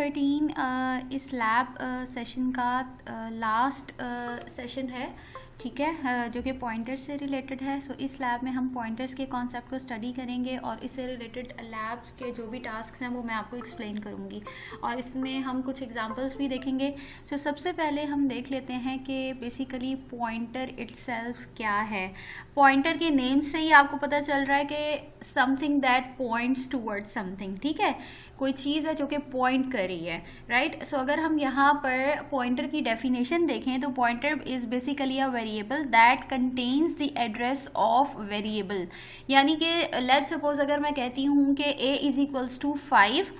13 इस lab session का last session है, ठीक है, जो कि पॉइंटर्स से रिलेटेड है। सो इस लैब में हम पॉइंटर्स के कॉन्सेप्ट को स्टडी करेंगे और इससे रिलेटेड लैब्स के जो भी टास्क हैं वो मैं आपको एक्सप्लेन करूँगी और इसमें हम कुछ एग्जांपल्स भी देखेंगे। सो सबसे पहले हम देख लेते हैं कि बेसिकली पॉइंटर इटसेल्फ क्या है। पॉइंटर के नेम से ही आपको पता चल रहा है कि something that points towards something, ठीक है, कोई चीज़ है जो कि पॉइंट कर रही है, राइट। सो अगर हम यहाँ पर पॉइंटर की डेफिनेशन देखें तो pointer is basically a variable that contains the address of variable. यानी कि लेट्स सपोज अगर मैं कहती हूँ कि a इज इक्वल्स टू 5,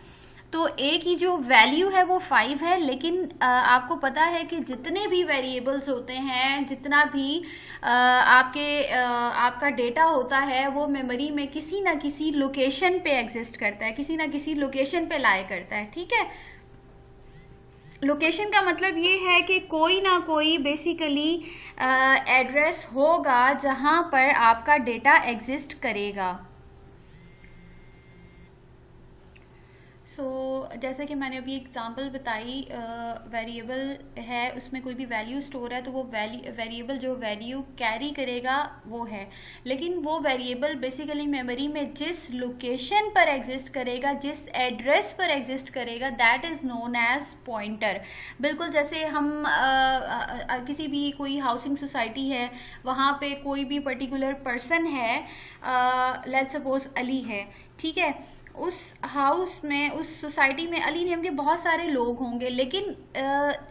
तो a की जो वैल्यू है वो 5 है, लेकिन आपको पता है कि जितने भी वेरिएबल्स होते हैं, जितना भी आपका डेटा होता है वो मेमोरी में किसी ना किसी लोकेशन पे एग्जिस्ट करता है, किसी ना किसी लोकेशन पे लाया करता है, ठीक है। लोकेशन का मतलब ये है कि कोई ना कोई बेसिकली एड्रेस होगा जहां पर आपका डेटा एग्जिस्ट करेगा। जैसे कि मैंने अभी एग्जांपल बताई, वेरिएबल है, उसमें कोई भी वैल्यू स्टोर है तो वो वेरिएबल जो वैल्यू कैरी करेगा वो है, लेकिन वो वेरिएबल बेसिकली मेमोरी में जिस लोकेशन पर एग्जिस्ट करेगा, जिस एड्रेस पर एग्जिस्ट करेगा, that is known as pointer. बिल्कुल जैसे हम किसी भी कोई हाउसिंग सोसाइटी है, वहाँ पे कोई भी पर्टिकुलर पर्सन है, लेट्स सपोज अली है, ठीक है, उस हाउस में, उस सोसाइटी में अली नेम के बहुत सारे लोग होंगे, लेकिन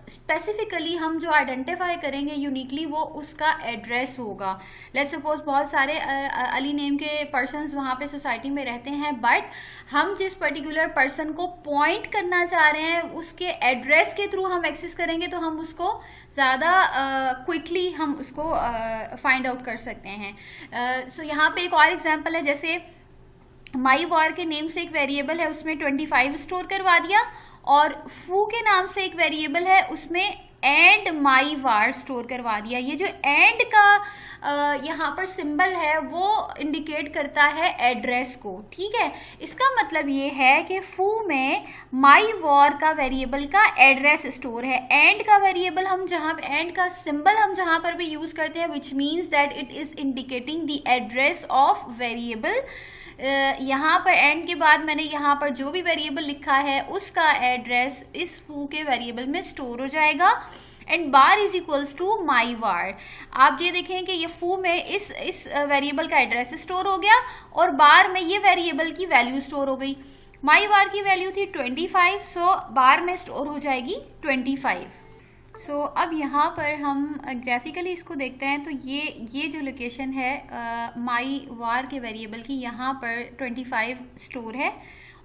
स्पेसिफिकली हम जो आइडेंटिफाई करेंगे यूनिकली वो उसका एड्रेस होगा। लेट्स सपोज बहुत सारे अली नेम के पर्सन्स वहाँ पे सोसाइटी में रहते हैं, बट हम जिस पर्टिकुलर पर्सन को पॉइंट करना चाह रहे हैं उसके एड्रेस के थ्रू हम एक्सेस करेंगे तो हम उसको ज़्यादा क्विकली हम उसको फाइंड आउट कर सकते हैं। सो यहाँ पे एक और एग्जाम्पल है, जैसे माई वार के नेम से एक वेरिएबल है उसमें 25 स्टोर करवा दिया, और फू के नाम से एक वेरिएबल है उसमें एंड माई वार स्टोर करवा दिया। ये जो एंड का यहाँ पर सिंबल है वो इंडिकेट करता है एड्रेस को, ठीक है। इसका मतलब ये है कि फू में माई वार का वेरिएबल का एड्रेस स्टोर है, एंड का वेरिएबल हम जहाँ एंड का सिंबल हम जहाँ पर भी यूज करते हैं, which means that it is indicating the address of variable. यहाँ पर एंड के बाद मैंने यहाँ पर जो भी वेरिएबल लिखा है उसका एड्रेस इस फू के वेरिएबल में स्टोर हो जाएगा। And bar is equals to my var. आप ये देखें कि ये फू में इस वेरिएबल का एड्रेस स्टोर हो गया और बार में ये वेरिएबल की वैल्यू स्टोर हो गई। माई वार की वैल्यू थी 25, सो बार में स्टोर हो जाएगी 25। सो अब यहाँ पर हम ग्राफिकली इसको देखते हैं, तो ये जो लोकेशन है माई वार के वेरिएबल की, यहाँ पर 25 स्टोर है,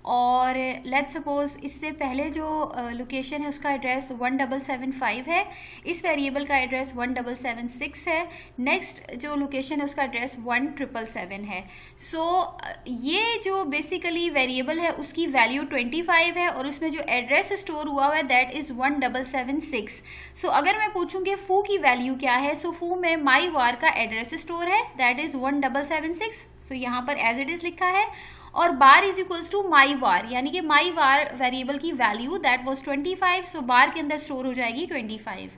और लेट्स सपोज इससे पहले जो लोकेशन है उसका एड्रेस 1775 है, इस वेरिएबल का एड्रेस 1776 है, नेक्स्ट जो लोकेशन है उसका एड्रेस 1777 है। सो ये जो बेसिकली वेरिएबल है उसकी वैल्यू 25 है और उसमें जो एड्रेस स्टोर हुआ हुआ है दैट इज़ 1776। सो अगर मैं पूछूं कि फू की वैल्यू क्या है, सो फू में माई वार का एड्रेस स्टोर है दैट इज़ 1776, सो यहाँ पर एज इट इज़ लिखा है, और bar is equals to my var, यानी कि माई वार वेरिएबल की value that was 25, so bar के अंदर स्टोर हो जाएगी 25।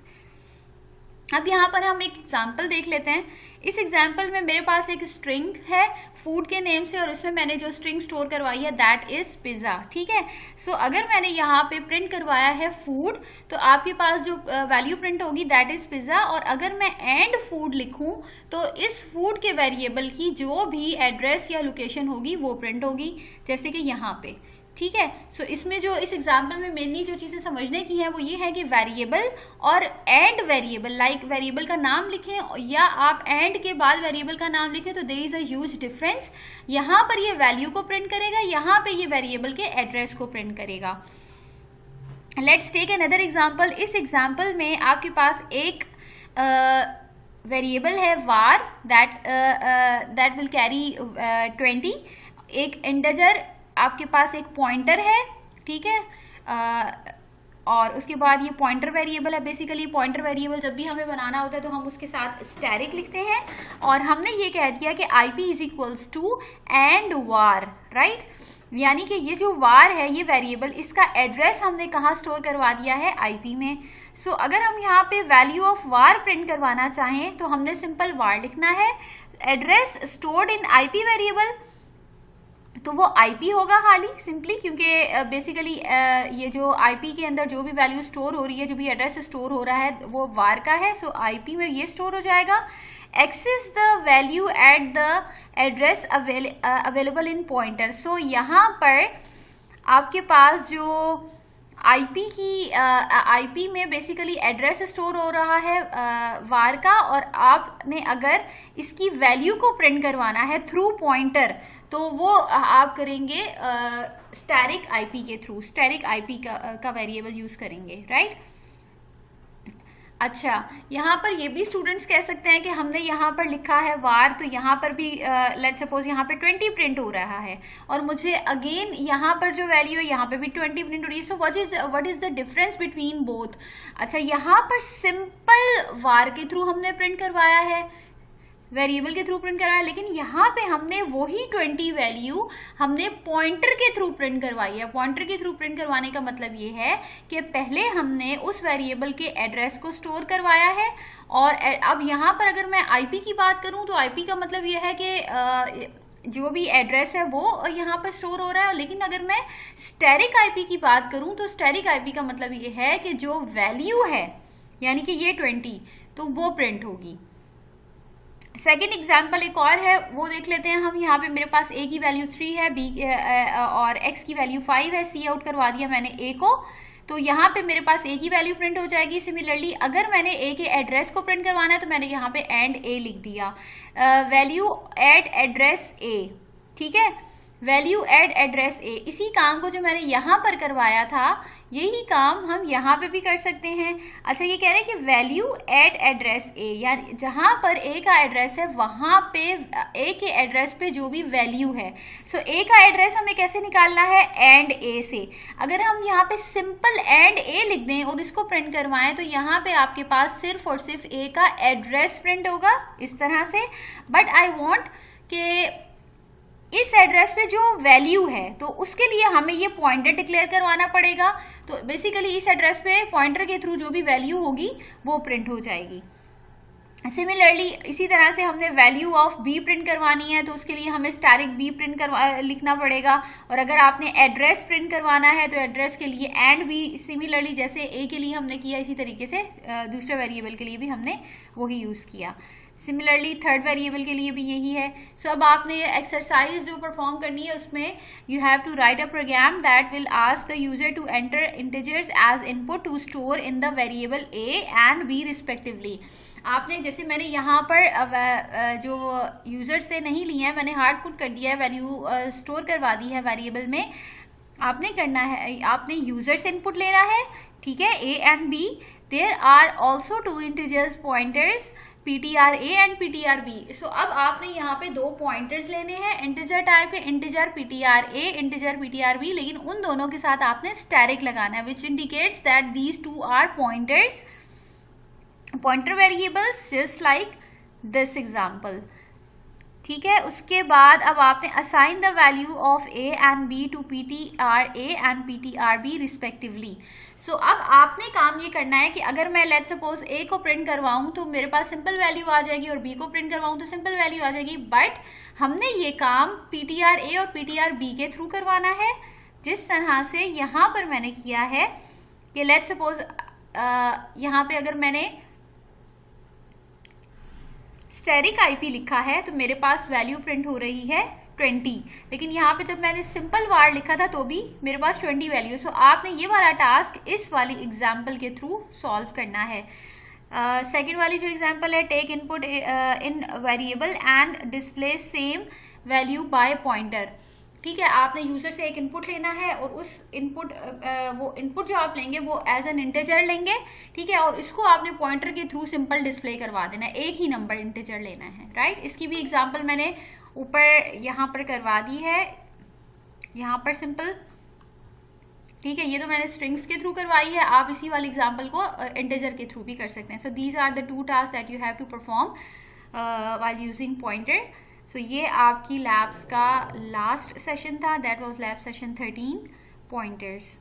अब यहाँ पर हम एक एग्जाम्पल देख लेते हैं। इस एग्जाम्पल में मेरे पास एक स्ट्रिंग है फूड के नेम से और उसमें मैंने जो स्ट्रिंग स्टोर करवाई है दैट इज पिज़्ज़ा, ठीक है। सो अगर मैंने यहाँ पे प्रिंट करवाया है फूड तो आपके पास जो वैल्यू प्रिंट होगी दैट इज पिज़्ज़ा, और अगर मैं एंड फूड लिखूँ तो इस फूड के वेरिएबल की जो भी एड्रेस या लोकेशन होगी वो प्रिंट होगी, जैसे कि यहाँ पे, ठीक है। सो इसमें जो इस एग्जाम्पल में मेनली जो चीज़ें समझने की है वो ये है कि वेरिएबल और एंड वेरिएबल, लाइक वेरिएबल का नाम लिखें या आप एंड के बाद वेरिएबल का नाम लिखें तो there is a huge difference. यहाँ पर ये वैल्यू को प्रिंट करेगा, यहाँ पे ये वेरिएबल के एड्रेस को प्रिंट करेगा। Let's take another example. इस एग्जाम्पल में आपके पास एक वेरिएबल है वार दैट विल कैरी 20, एक इंटीजर आपके पास एक पॉइंटर है, ठीक है, और उसके बाद ये पॉइंटर वेरिएबल है। बेसिकली पॉइंटर वेरिएबल जब भी हमें बनाना होता है तो हम उसके साथ स्टैरिक लिखते हैं, और हमने ये कह दिया कि IP is equals to and var, right. यानी कि ये जो var है ये वेरिएबल, इसका एड्रेस हमने कहाँ स्टोर करवा दिया है, IP में। सो अगर हम यहाँ पे वैल्यू ऑफ var प्रिंट करवाना चाहें तो हमने सिंपल var लिखना है, address stored in IP variable, तो वो IP होगा खाली सिंपली, क्योंकि बेसिकली ये जो IP के अंदर जो भी वैल्यू स्टोर हो रही है, जो भी एड्रेस स्टोर हो रहा है वो var का है, सो IP में ये स्टोर हो जाएगा। Access the value at the address available in pointer. So यहाँ पर आपके पास जो IP में बेसिकली एड्रेस स्टोर हो रहा है var का, और आपने अगर इसकी वैल्यू को प्रिंट करवाना है थ्रू पॉइंटर तो वो आप करेंगे स्टैटिक IP के थ्रू, स्टैटिक IP का वेरिएबल यूज करेंगे, राइट। अच्छा, यहाँ पर ये भी स्टूडेंट्स कह सकते हैं कि हमने यहाँ पर लिखा है var, तो यहाँ पर भी लेट्स सपोज यहाँ पे 20 प्रिंट हो रहा है और मुझे अगेन यहाँ पर जो वैल्यू है यहाँ पे भी 20 प्रिंट हो रही है। So what is the difference between both. अच्छा, यहाँ पर सिंपल var के थ्रू हमने प्रिंट करवाया है, वेरिएबल के थ्रू प्रिंट कराया, लेकिन यहाँ पे हमने वही 20 वैल्यू हमने पॉइंटर के थ्रू प्रिंट करवाई है। पॉइंटर के थ्रू प्रिंट करवाने का मतलब ये है कि पहले हमने उस वेरिएबल के एड्रेस को स्टोर करवाया है, और अब यहाँ पर अगर मैं IP की बात करूँ तो IP का मतलब ये है कि जो भी एड्रेस है वो यहाँ पर स्टोर हो रहा है, लेकिन अगर मैं स्टैटिक IP की बात करूँ तो स्टैटिक IP का मतलब ये है कि जो वैल्यू है यानी कि ये 20 तो वो प्रिंट होगी। सेकेंड एग्जाम्पल एक और है, वो देख लेते हैं हम। यहाँ पे मेरे पास A की वैल्यू 3 है, B और X की वैल्यू 5 है, C आउट करवा दिया मैंने A को, तो यहाँ पे मेरे पास A की वैल्यू प्रिंट हो जाएगी। सिमिलरली अगर मैंने A के एड्रेस को प्रिंट करवाना है तो मैंने यहाँ पे एंड A लिख दिया, वैल्यू एट एड्रेस A, ठीक है, वैल्यू एट एड्रेस A। इसी काम को जो मैंने यहाँ पर करवाया था यही काम हम यहाँ पे भी कर सकते हैं। अच्छा, ये कह रहे हैं कि वैल्यू एट एड्रेस A, यानी जहाँ पर A का एड्रेस है वहाँ पे A के एड्रेस पे जो भी वैल्यू है। सो A का एड्रेस हमें कैसे निकालना है, एंड A से। अगर हम यहाँ पे सिंपल एंड A लिख दें और इसको प्रिंट करवाएं तो यहाँ पे आपके पास सिर्फ और सिर्फ A का एड्रेस प्रिंट होगा इस तरह से, बट आई वॉन्ट कि इस एड्रेस पे जो वैल्यू है तो उसके लिए हमें ये पॉइंटर डिक्लेयर करवाना पड़ेगा। तो बेसिकली इस एड्रेस पे पॉइंटर के थ्रू जो भी वैल्यू होगी वो प्रिंट हो जाएगी। सिमिलरली इसी तरह से हमने वैल्यू ऑफ B प्रिंट करवानी है तो उसके लिए हमें स्टैटिक B प्रिंट लिखना पड़ेगा, और अगर आपने एड्रेस प्रिंट करवाना है तो एड्रेस के लिए एंड B, सिमिलरली जैसे A के लिए हमने किया इसी तरीके से दूसरे वेरिएबल के लिए भी हमने वही यूज़ किया। सिमिलरली थर्ड वेरिएबल के लिए भी यही है। सो अब आपने ये एक्सरसाइज जो परफॉर्म करनी है उसमें you have to write a program that will ask the user to enter integers as input to store in the variable A and B respectively. आपने जैसे मैंने यहाँ पर जो यूजर से नहीं लिया है, मैंने हार्ड पुट कर दिया है, वैल्यू स्टोर करवा दी है वेरिएबल में। आपने करना है, आपने यूजर से इनपुट लेना है, ठीक है, A and B। There are also two integers pointers PTR A and PTR B। So अब आपने यहाँ पे दो पॉइंटर्स लेने हैं इंटीजर टाइप के, integer PTR A, integer PTR B, लेकिन उन दोनों के साथ आपने स्टैटिक लगाना है, which indicates that these two are pointers, pointer variables just like this example, ठीक है। उसके बाद अब आपने assign the value of A and B to PTR A and PTR B respectively. So अब आपने काम ये करना है कि अगर मैं लेट्स सपोज A को प्रिंट करवाऊँ तो मेरे पास सिंपल वैल्यू आ जाएगी, और B को प्रिंट करवाऊँ तो सिंपल वैल्यू आ जाएगी, बट हमने ये काम PTR A और PTR B के थ्रू करवाना है, जिस तरह से यहाँ पर मैंने किया है कि लेट्स सपोज यहाँ पे अगर मैंने स्टैटिक IP लिखा है तो मेरे पास वैल्यू प्रिंट हो रही है 20, लेकिन यहाँ पे जब मैंने सिंपल var लिखा था तो भी मेरे पास 20 वैल्यू। सो आपने ये वाला टास्क इस वाली एग्जाम्पल के थ्रू सॉल्व करना है। सेकेंड वाली जो एग्जाम्पल है, take input in variable and display same value by pointer, ठीक है। आपने यूजर से एक इनपुट लेना है और उस इनपुट वो इनपुट जो आप लेंगे वो एज एन इंटीजर लेंगे, ठीक है, और इसको आपने पॉइंटर के थ्रू सिंपल डिस्प्ले करवा देना है, एक ही नंबर इंटीजर लेना है, राइट। इसकी भी एग्जांपल मैंने ऊपर यहाँ पर करवा दी है, यहाँ पर सिंपल, ठीक है। ये तो मैंने स्ट्रिंग्स के थ्रू करवाई है, आप इसी वाली एग्जाम्पल को इंटीजर के थ्रू भी कर सकते हैं। So these are the two task that you have to perform while using pointer. So ये आपकी लैब्स का लास्ट सेशन था, that was lab session 13 pointers.